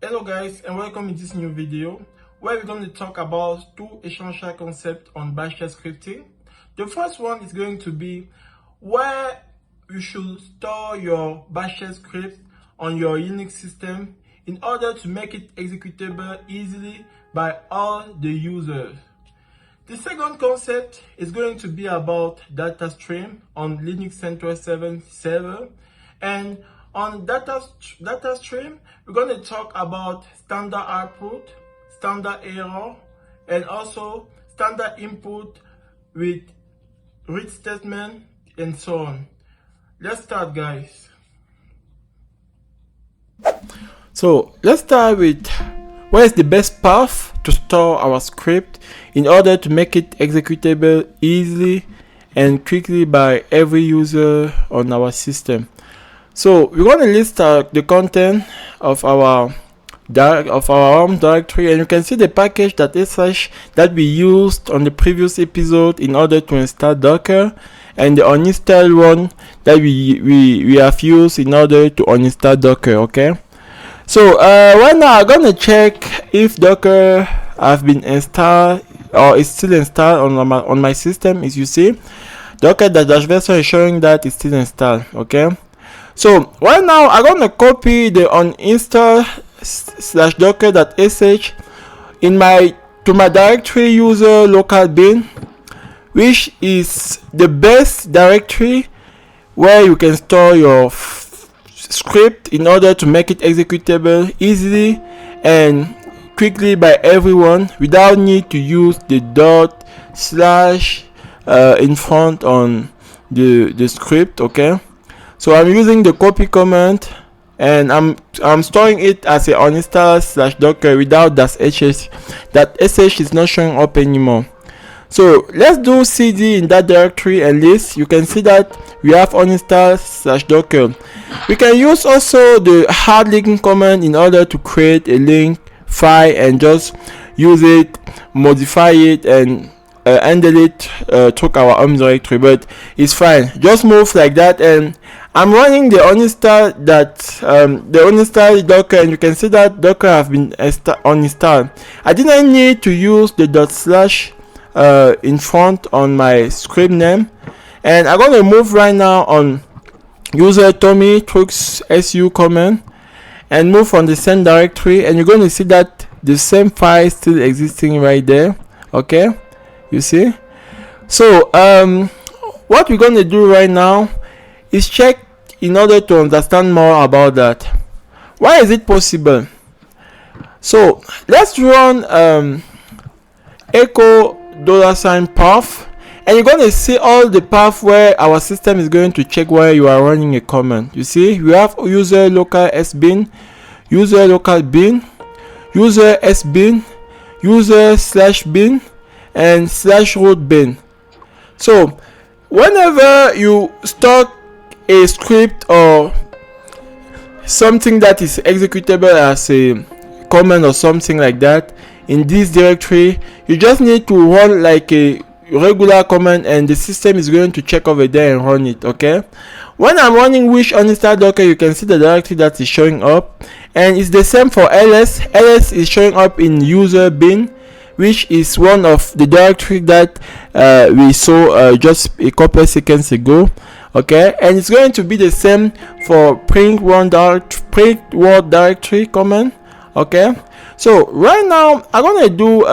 Hello guys, and welcome in this new video where we're going to talk about two essential concepts on bash shell scripting. The first one is going to be where you should store your bash shell script on your Unix system in order to make it executable easily by all the users. The second concept is going to be about data stream on Linux Central 7 server, and on data stream, we're going to talk about standard output, standard error, and also standard input with read statement and so on. Let's start, guys. So let's start with where is the best path to store our script in order to make it executable easily and quickly by every user on our system. So we're going to list the content of our home directory, and you can see the package that we used on the previous episode in order to install Docker, and the uninstall one that we have used in order to uninstall Docker. Okay. So right now I'm gonna check if Docker have been installed or is still installed on my system. As you see, Docker dash version is showing that it's still installed. Okay. So right now I'm gonna copy the uninstall /docker.sh to my directory user local bin, which is the best directory where you can store your script in order to make it executable easily and quickly by everyone without need to use the / in front on the script. Okay. So I'm using the copy command, and I'm storing it as a uninstall /docker without sh. That sh is not showing up anymore. So let's do cd in that directory and list. You can see that we have uninstall /docker. We can use also the hard linking command in order to create a link file and just use it, modify it, and handle it through our home directory, but it's fine. Just move like that, and I'm running the uninstall Docker, and you can see that Docker have been uninstalled. I didn't need to use the / in front on my script name, and I'm gonna move right now on user Tommy Trux su command and move on the same directory, and you're going to see that the same file is still existing right there. Okay, you see. So what we're going to do right now is check in order to understand more about that. Why is it possible? So let's run echo $path, and you're going to see all the path where our system is going to check where you are running a command. You see, we have user local sbin, user local bin, user sbin, user /bin, and /root bin. So whenever you start a script or something that is executable as a command or something like that in this directory, you just need to run like a regular command, and the system is going to check over there and run it. Okay. When I'm running wish uninstall docker, you can see the directory that is showing up, and it's the same for ls. Ls is showing up in user bin, which is one of the directory that we saw just a couple seconds ago. Okay, and it's going to be the same for print word directory command. Okay, so right now I'm gonna do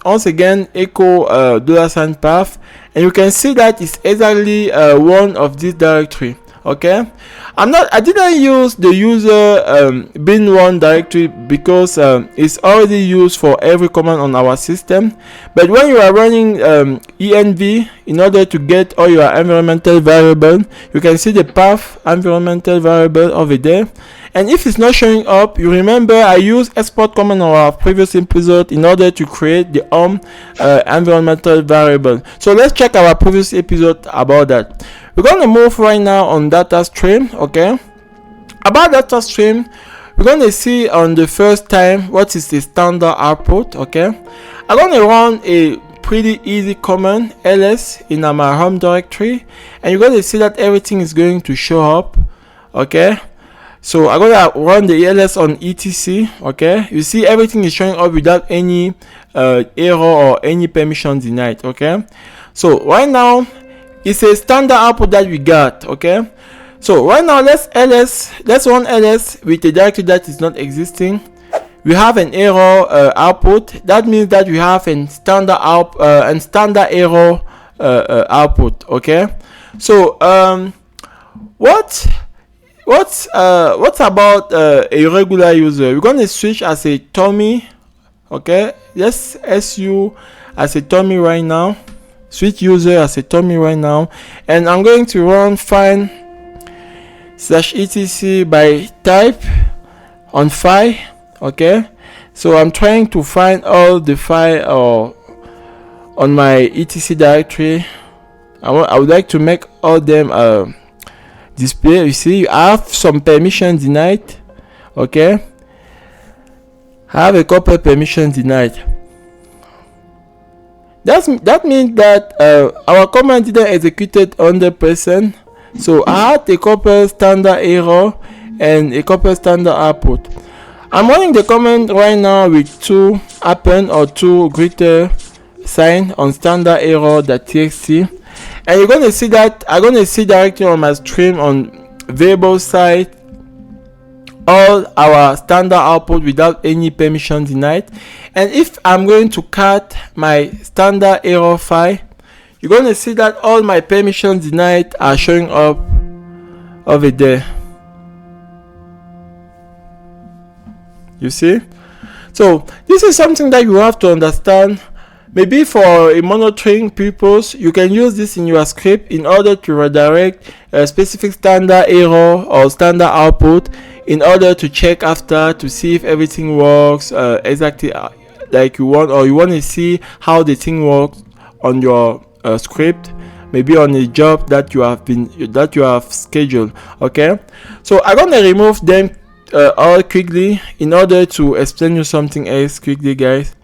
once again echo $path, and you can see that it's exactly one of this directory. Okay, I didn't use the user bin1 directory because it's already used for every command on our system. But when you are running env in order to get all your environmental variable, you can see the path environmental variable over there. And if it's not showing up, you remember I used export command on our previous episode in order to create the environmental variable. So let's check our previous episode about that. We're going to move right now on data stream. Okay, about data stream, we're going to see on the first time what is the standard output. Okay, I'm going to run a pretty easy command ls in my home directory, and you're going to see that everything is going to show up. Okay, So I'm gonna run the ls on etc. Okay, you see everything is showing up without any error or any permission denied. Okay, so right now it's a standard output that we got. Okay, so right now let's run ls with a directory that is not existing. We have an error output. That means that we have a standard standard error output. Okay, so what's about a regular user? We're going to switch as a Tommy. Okay, let's su as a Tommy right now, switch user as a Tommy right now, and I'm going to run find /etc by type on file. Okay, so I'm trying to find all the file on my etc directory. I would like to make all them display. You see, I have some permission denied. Okay, I have a couple permission denied. That means that our command didn't executed 100%. So I had a couple standard error and a couple standard output. I'm running the command right now with 2 happen or 2 greater sign on standard error.txt, and you're going to see that I'm going to see directly on my stream on variable side all our standard output without any permission denied. And if I'm going to cut my standard error file, you're going to see that all my permissions denied are showing up over there. You see, so this is something that you have to understand. Maybe for a monitoring purpose, you can use this in your script in order to redirect a specific standard error or standard output in order to check after to see if everything works exactly like you want, or you want to see how the thing works on your script, maybe on a job that you have scheduled. Okay, so I'm gonna remove them all quickly in order to explain you something else quickly, guys.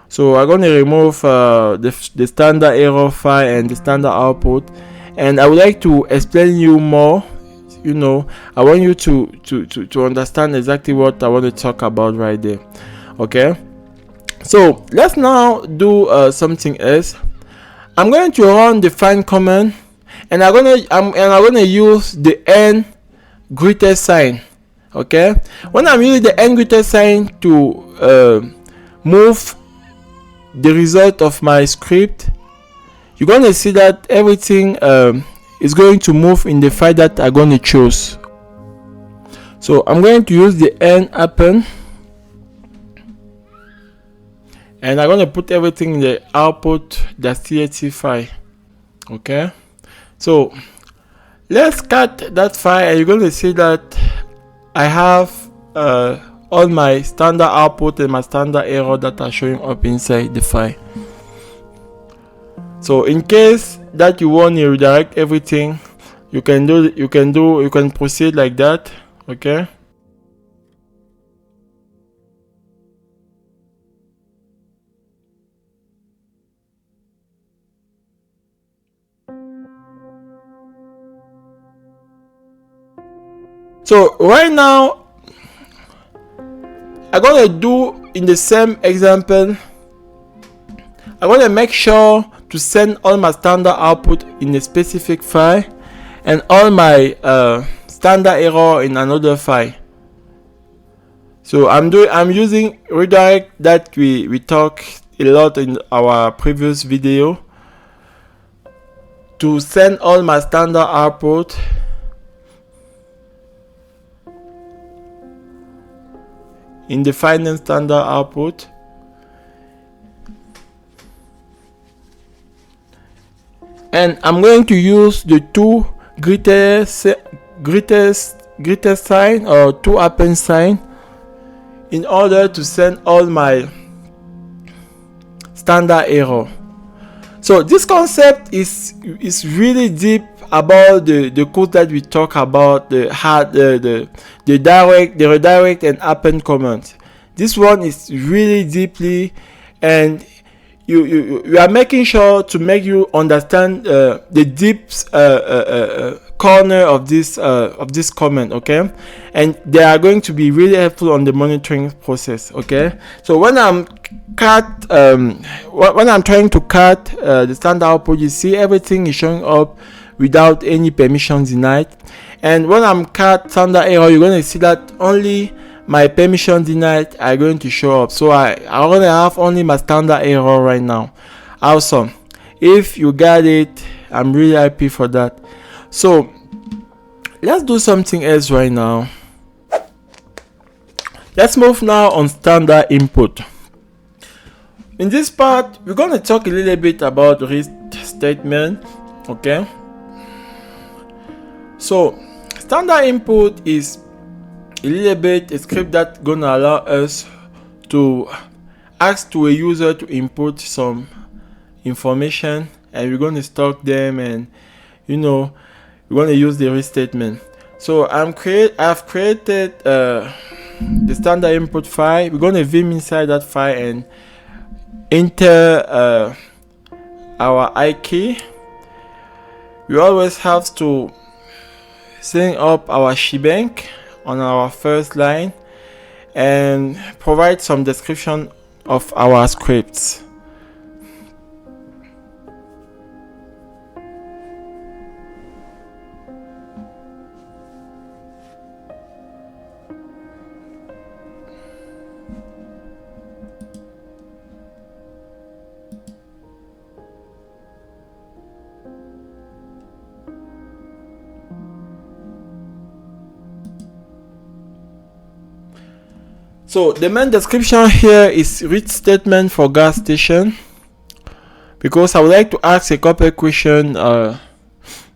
So I'm going to remove the standard error file and the standard output, and I would like to explain you more. You know, I want you to understand exactly what I want to talk about right there. Okay, so let's now do something else. I'm going to run the find command, and I'm gonna use the n greater sign. Okay, when I'm using the n greater sign to move the result of my script, you're going to see that everything is going to move in the file that I'm going to choose. So I'm going to use the n happen, and I'm going to put everything in the output.txt file. Okay, so let's cut that file, and you're going to see that I have all my standard output and my standard error that are showing up inside the file. So in case that you want to redirect everything, you can proceed like that. Okay, so right now I'm gonna do in the same example. I'm gonna make sure to send all my standard output in a specific file and all my standard error in another file. So I'm using redirect that we talked a lot in our previous video to send all my standard output in the final standard output, and I'm going to use the 2 greatest sign or 2 happen sign in order to send all my standard error. So this concept is really deep about the code that we talk about, the redirect and happen commands. This one is really deeply, and you are making sure to make you understand the deep corner of this comment, okay, and they are going to be really helpful on the monitoring process. Okay, so when I'm when I'm trying to cut the standard output, you see everything is showing up without any permission denied. And when I'm cut standard error, you're going to see that only my permission denied are going to show up. So I'm going to have only my standard error right now. Awesome. If you got it, I'm really happy for that. So let's do something else right now. Let's move now on standard input. In this part, we're going to talk a little bit about REST statement. Okay, so standard input is a little bit a script that's going to allow us to ask to a user to input some information, and we're going to stock them, and we're going to use the REST statement. So I've created the standard input file. We're going to vim inside that file and enter our I key. We always have to set up our shebang on our first line and provide some description of our scripts. So the main description here is read statement for gas station, because I would like to ask a couple questions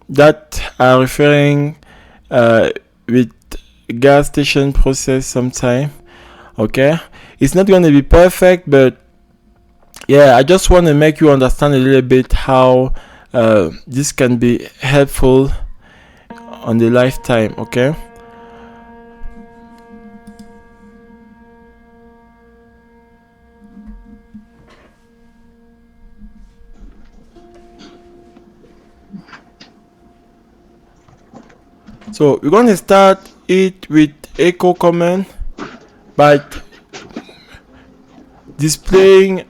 that are referring with gas station process sometime. Okay, it's not going to be perfect, but yeah, I just want to make you understand a little bit how this can be helpful on the lifetime. Okay. So we're going to start it with echo command by displaying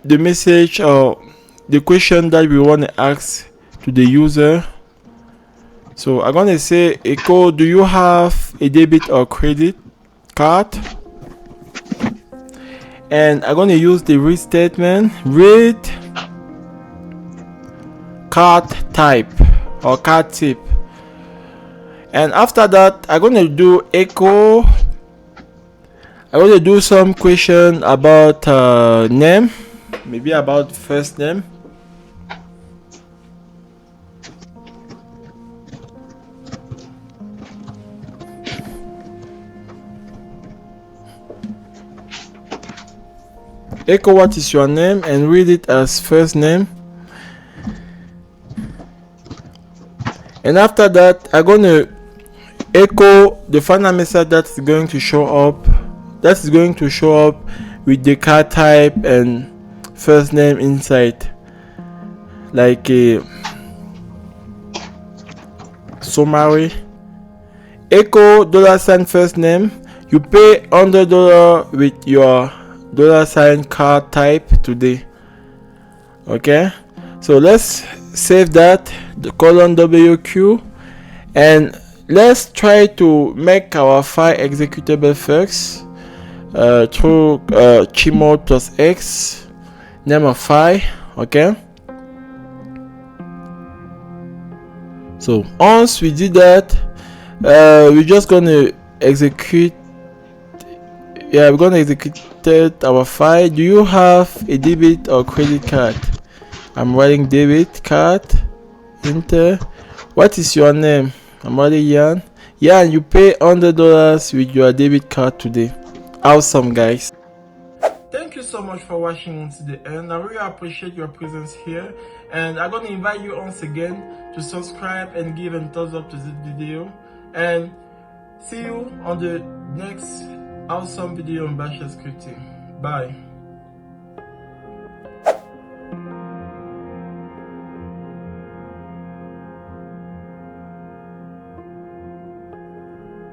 the message or the question that we want to ask to the user. So I'm going to say echo, do you have a debit or credit card? And I'm going to use the read statement, read card type or card type. And after that, I'm going to do echo. I'm going to do some question about name, maybe about first name. Echo what is your name and read it as first name. And after that, I'm going to echo the final message that's going to show up. That is going to show up with the card type and first name inside, like a summary. Echo $sign first name. You pay $100 with your $sign card type today. Okay, so let's save that, the colon WQ, and let's try to make our file executable first through chmod plus x, name of file. Okay, so once we did that, we're just gonna execute. Yeah, we're gonna execute our file. Do you have a debit or credit card? I'm writing debit card. Enter. What is your name? I'm writing Yan. Yan, you pay $100 with your debit card today. Awesome, guys. Thank you so much for watching until the end. I really appreciate your presence here, and I'm gonna invite you once again to subscribe and give a thumbs up to this video, and see you on the next awesome video on Bash scripting. Bye.